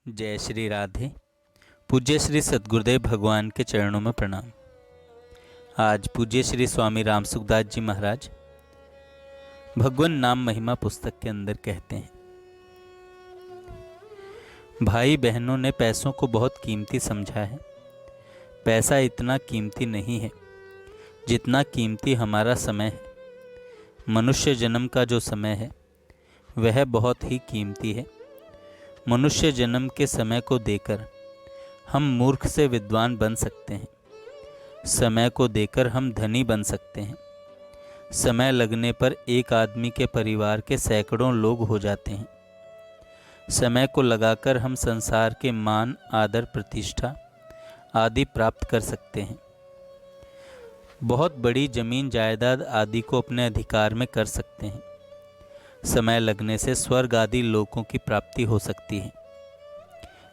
जय श्री राधे। पूज्य श्री सद्गुरुदेव भगवान के चरणों में प्रणाम। आज पूज्य श्री स्वामी राम सुखदास जी महाराज भगवान नाम महिमा पुस्तक के अंदर कहते हैं, भाई बहनों ने पैसों को बहुत कीमती समझा है। पैसा इतना कीमती नहीं है जितना कीमती हमारा समय है। मनुष्य जन्म का जो समय है वह बहुत ही कीमती है। मनुष्य जन्म के समय को देकर हम मूर्ख से विद्वान बन सकते हैं। समय को देकर हम धनी बन सकते हैं। समय लगने पर एक आदमी के परिवार के सैकड़ों लोग हो जाते हैं। समय को लगाकर हम संसार के मान, आदर, प्रतिष्ठा आदि प्राप्त कर सकते हैं। बहुत बड़ी जमीन जायदाद आदि को अपने अधिकार में कर सकते हैं। समय लगने से स्वर्ग आदि लोकों की प्राप्ति हो सकती है।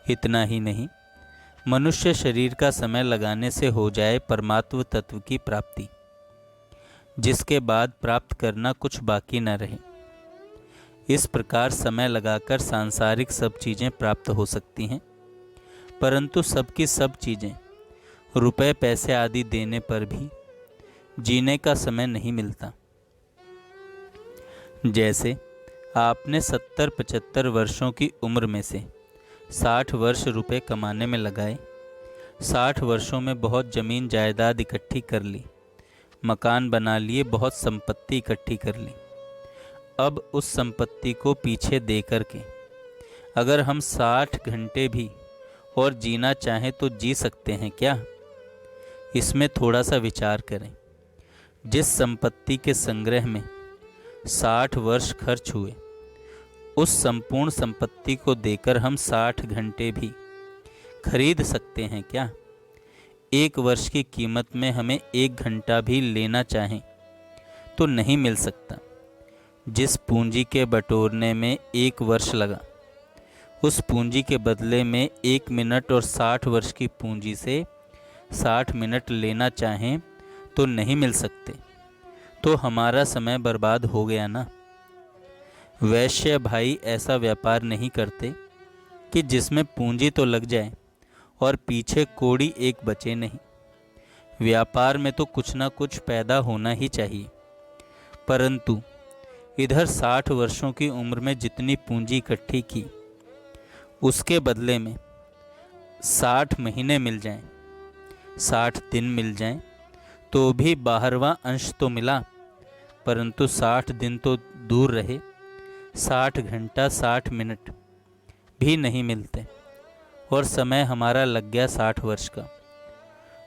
इतना ही नहीं, मनुष्य शरीर का समय लगाने से हो जाए परमात्म तत्व की प्राप्ति, जिसके बाद प्राप्त करना कुछ बाकी न रहे। इस प्रकार समय लगाकर सांसारिक सब चीज़ें प्राप्त हो सकती हैं, परंतु सबकी सब चीज़ें रुपए पैसे आदि देने पर भी जीने का समय नहीं मिलता। जैसे आपने 70-75 वर्षों की उम्र में से 60 वर्ष रुपए कमाने में लगाए। 60 वर्षों में बहुत ज़मीन जायदाद इकट्ठी कर ली, मकान बना लिए, बहुत संपत्ति इकट्ठी कर ली। अब उस संपत्ति को पीछे दे कर के अगर हम 60 घंटे भी और जीना चाहें तो जी सकते हैं क्या? इसमें थोड़ा सा विचार करें। जिस संपत्ति के संग्रह में 60 वर्ष खर्च हुए, उस संपूर्ण संपत्ति को देकर हम 60 घंटे भी खरीद सकते हैं क्या? एक वर्ष की कीमत में हमें 1 घंटा भी लेना चाहें तो नहीं मिल सकता। जिस पूंजी के बटोरने में 1 वर्ष लगा, उस पूंजी के बदले में 1 मिनट और 60 वर्ष की पूंजी से 60 मिनट लेना चाहें तो नहीं मिल सकते। तो हमारा समय बर्बाद हो गया ना। वैश्य भाई ऐसा व्यापार नहीं करते कि जिसमें पूंजी तो लग जाए और पीछे कौड़ी एक बचे नहीं। व्यापार में तो कुछ ना कुछ पैदा होना ही चाहिए, परंतु इधर 60 वर्षों की उम्र में जितनी पूंजी इकट्ठी की, उसके बदले में 60 महीने मिल जाएं, 60 दिन मिल जाएं, तो भी 12वां अंश तो मिला, परंतु 60 दिन तो दूर रहे। 60 घंटा 60 मिनट भी नहीं मिलते और समय हमारा लग गया 60 वर्ष का,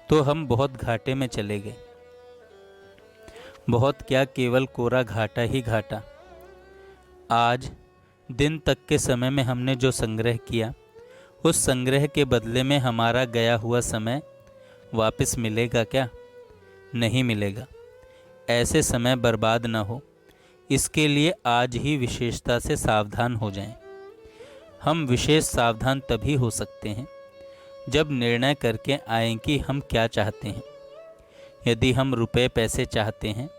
तो हम बहुत घाटे में चले गए। बहुत क्या, केवल कोरा घाटा ही घाटा। आज दिन तक के समय में हमने जो संग्रह किया, उस संग्रह के बदले में हमारा गया हुआ समय वापस मिलेगा क्या? नहीं मिलेगा। ऐसे समय बर्बाद न हो, इसके लिए आज ही विशेषता से सावधान हो जाएं। हम विशेष सावधान तभी हो सकते हैं जब निर्णय करके आएं कि हम क्या चाहते हैं। यदि हम रुपए पैसे चाहते हैं,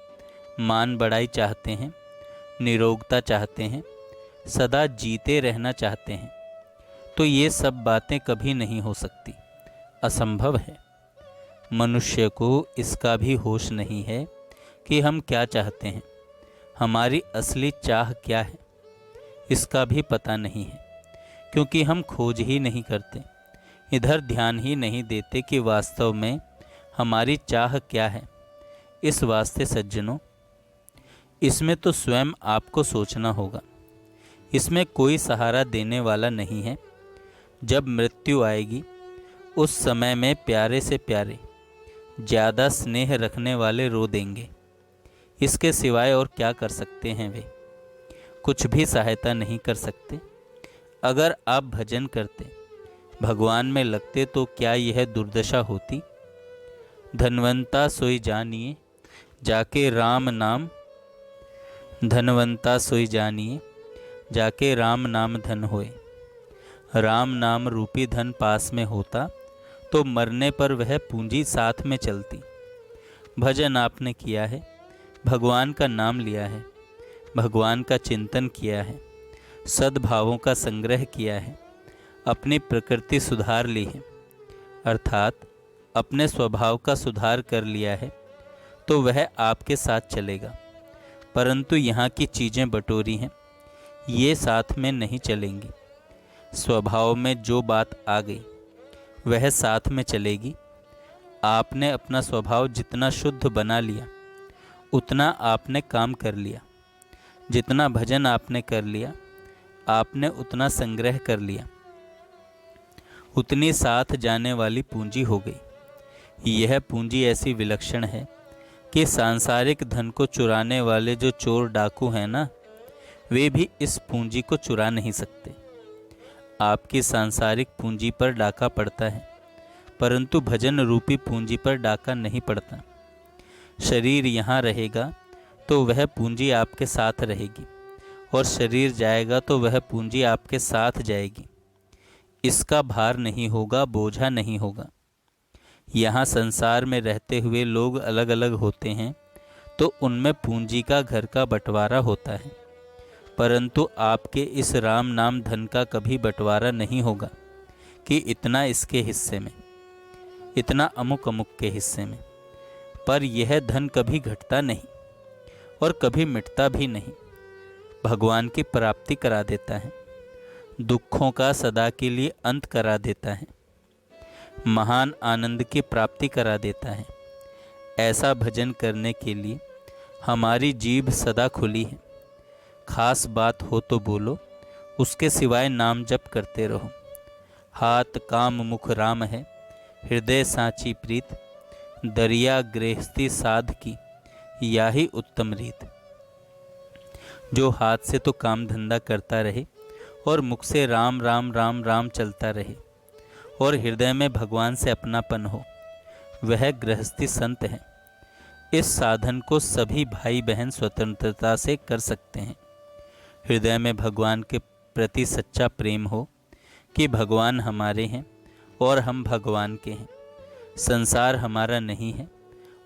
मान बढ़ाई चाहते हैं, निरोगता चाहते हैं, सदा जीते रहना चाहते हैं, तो ये सब बातें कभी नहीं हो सकती, असंभव है। मनुष्य को इसका भी होश नहीं है कि हम क्या चाहते हैं, हमारी असली चाह क्या है, इसका भी पता नहीं है, क्योंकि हम खोज ही नहीं करते, इधर ध्यान ही नहीं देते कि वास्तव में हमारी चाह क्या है। इस वास्ते सज्जनों, इसमें तो स्वयं आपको सोचना होगा। इसमें कोई सहारा देने वाला नहीं है। जब मृत्यु आएगी, उस समय में प्यारे से प्यारे, ज़्यादा स्नेह रखने वाले रो देंगे। इसके सिवाय और क्या कर सकते हैं वे? कुछ भी सहायता नहीं कर सकते। अगर आप भजन करते, भगवान में लगते, तो क्या यह दुर्दशा होती? धनवंता सोई जानिए जाके राम नाम, धनवंता सोई जानिए जाके राम नाम धन होए। राम नाम रूपी धन पास में होता तो मरने पर वह पूंजी साथ में चलती। भजन आपने किया है, भगवान का नाम लिया है, भगवान का चिंतन किया है, सद्भावों का संग्रह किया है, अपनी प्रकृति सुधार ली है, अर्थात अपने स्वभाव का सुधार कर लिया है, तो वह आपके साथ चलेगा। परंतु यहाँ की चीज़ें बटोरी हैं, ये साथ में नहीं चलेंगी। स्वभाव में जो बात आ गई वह साथ में चलेगी। आपने अपना स्वभाव जितना शुद्ध बना लिया उतना आपने काम कर लिया, जितना भजन आपने कर लिया आपने उतना संग्रह कर लिया, उतनी साथ जाने वाली पूंजी हो गई। यह पूंजी ऐसी विलक्षण है कि सांसारिक धन को चुराने वाले जो चोर डाकू हैं ना, वे भी इस पूंजी को चुरा नहीं सकते। आपकी सांसारिक पूंजी पर डाका पड़ता है, परंतु भजन रूपी पूंजी पर डाका नहीं पड़ता। शरीर यहाँ रहेगा तो वह पूंजी आपके साथ रहेगी, और शरीर जाएगा तो वह पूंजी आपके साथ जाएगी। इसका भार नहीं होगा, बोझा नहीं होगा। यहाँ संसार में रहते हुए लोग अलग अलग होते हैं तो उनमें पूंजी का घर का बंटवारा होता है, परंतु आपके इस राम नाम धन का कभी बंटवारा नहीं होगा कि इतना इसके हिस्से में, इतना अमुक अमुक के हिस्से में। पर यह धन कभी घटता नहीं और कभी मिटता भी नहीं। भगवान की प्राप्ति करा देता है, दुखों का सदा के लिए अंत करा देता है, महान आनंद की प्राप्ति करा देता है। ऐसा भजन करने के लिए हमारी जीभ सदा खुली है। खास बात हो तो बोलो, उसके सिवाय नाम जप करते रहो। हाथ काम मुख राम है, हृदय सांची प्रीत, दरिया गृहस्थी साध की या ही उत्तम रीत। जो हाथ से तो काम धंधा करता रहे और मुख से राम राम राम राम चलता रहे और हृदय में भगवान से अपनापन हो, वह गृहस्थी संत है। इस साधन को सभी भाई बहन स्वतंत्रता से कर सकते हैं। हृदय में भगवान के प्रति सच्चा प्रेम हो कि भगवान हमारे हैं और हम भगवान के हैं। संसार हमारा नहीं है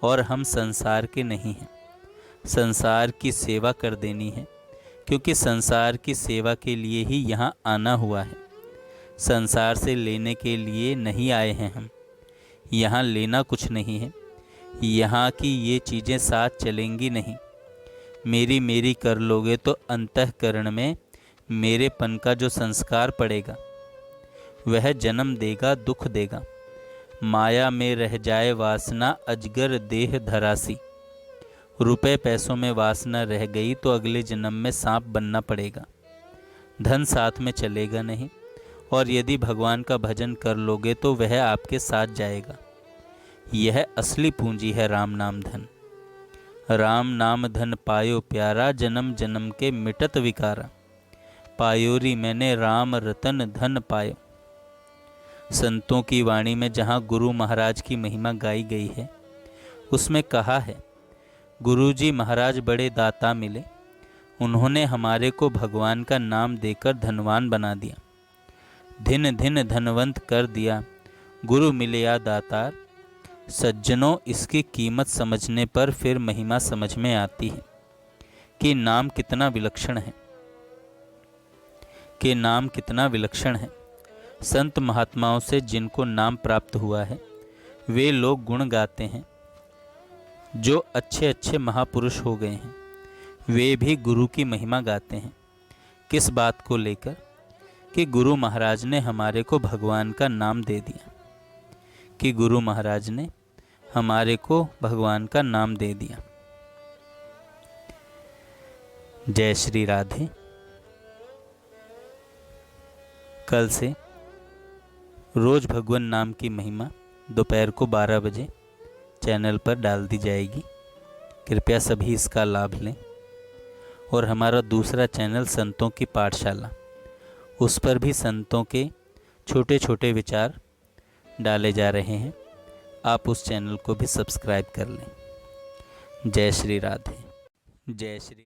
और हम संसार के नहीं हैं। संसार की सेवा कर देनी है, क्योंकि संसार की सेवा के लिए ही यहाँ आना हुआ है। संसार से लेने के लिए नहीं आए हैं हम। यहाँ लेना कुछ नहीं है। यहाँ की ये चीज़ें साथ चलेंगी नहीं। मेरी मेरी कर लोगे तो अंतःकरण में मेरेपन का जो संस्कार पड़ेगा वह जन्म देगा, दुख देगा। माया में रह जाए वासना, अजगर देह धरासी। रुपए पैसों में वासना रह गई तो अगले जन्म में सांप बनना पड़ेगा। धन साथ में चलेगा नहीं, और यदि भगवान का भजन कर लोगे तो वह आपके साथ जाएगा। यह असली पूंजी है राम नाम धन। राम नाम धन पायो प्यारा, जन्म जन्म के मिटत विकारा। पायोरी मैंने राम रतन धन पायो। संतों की वाणी में जहाँ गुरु महाराज की महिमा गाई गई है, उसमें कहा है, गुरुजी महाराज बड़े दाता मिले, उन्होंने हमारे को भगवान का नाम देकर धनवान बना दिया। धिन धिन धनवंत कर दिया, गुरु मिले या दातार। सज्जनों, इसकी कीमत समझने पर फिर महिमा समझ में आती है कि नाम कितना विलक्षण है, कि नाम कितना विलक्षण है। संत महात्माओं से जिनको नाम प्राप्त हुआ है वे लोग गुण गाते हैं। जो अच्छे अच्छे महापुरुष हो गए हैं वे भी गुरु की महिमा गाते हैं। किस बात को लेकर? कि गुरु महाराज ने हमारे को भगवान का नाम दे दिया, कि गुरु महाराज ने हमारे को भगवान का नाम दे दिया। जय श्री राधे। कल से रोज भगवान नाम की महिमा दोपहर को 12 बजे चैनल पर डाल दी जाएगी। कृपया सभी इसका लाभ लें। और हमारा दूसरा चैनल संतों की पाठशाला, उस पर भी संतों के छोटे छोटे विचार डाले जा रहे हैं। आप उस चैनल को भी सब्सक्राइब कर लें। जय श्री राधे। जय श्री